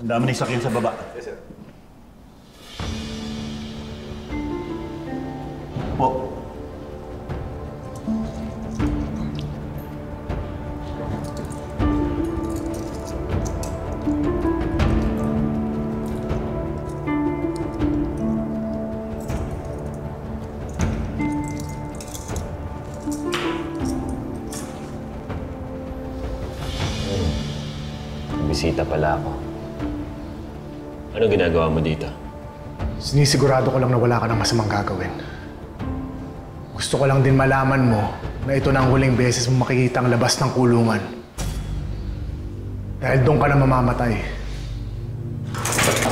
Ang dami ng sakyan sa baba. Yes, sir. Po. Bisita pala ako. Anong ginagawa mo dito? Sinisigurado ko lang na wala ka ng masamang gagawin. Gusto ko lang din malaman mo na ito na ang huling beses mo makikita ang labas ng kulungan. Dahil doon ka na mamamatay.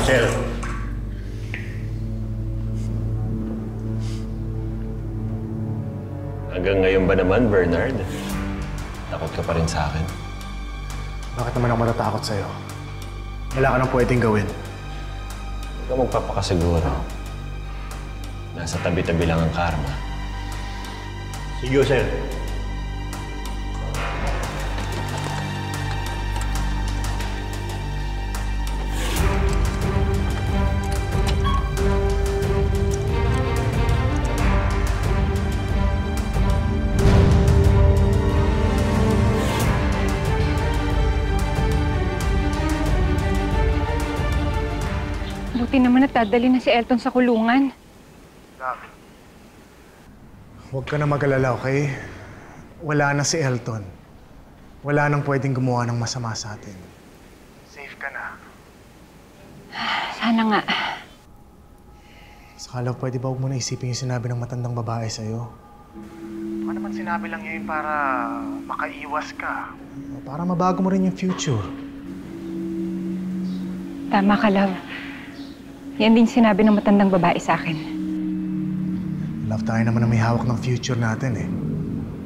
Sir. Hanggang ngayon ba naman, Bernard? Takot ka pa rin sa akin? Bakit naman ako matatakot sa'yo? Wala ka nang pwedeng gawin. Huwag ka magpapakasiguro. Nasa tabi-tabi lang ang karma. Sige, sir. Buti naman natadali na si Elton sa kulungan. Huwag ka na mag-alala, okay? Wala na si Elton. Wala nang pwedeng gumawa ng masama sa atin. Safe ka na. Sana nga. Sakala, pwede ba huwag mo na isipin yung sinabi ng matandang babae sa'yo? Baka naman sinabi lang niya yun para makaiwas ka. Para mabago mo rin yung future. Tama ka, love. Yan din sinabi ng matandang babae sa akin. Love, tayo naman na may hawak ng future natin eh.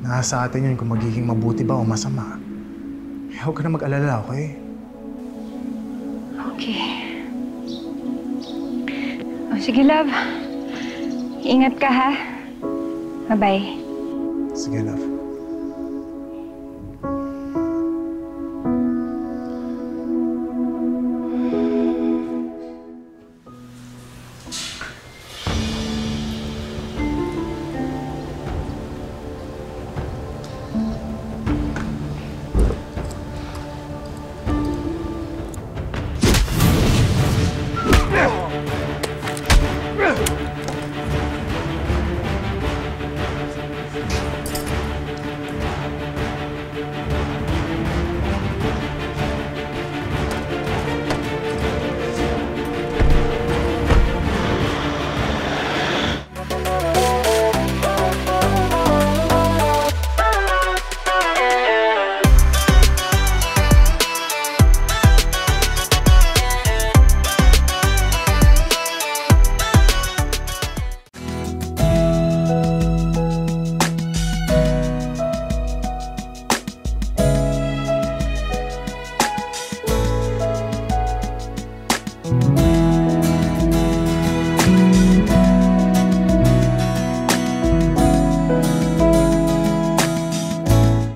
Nasa atin yun kung magiging mabuti ba o masama. Kaya huwag ka na mag-alala, okay? Okay. O, sige, love. Ingat ka, ha? Bye-bye. Sige, love.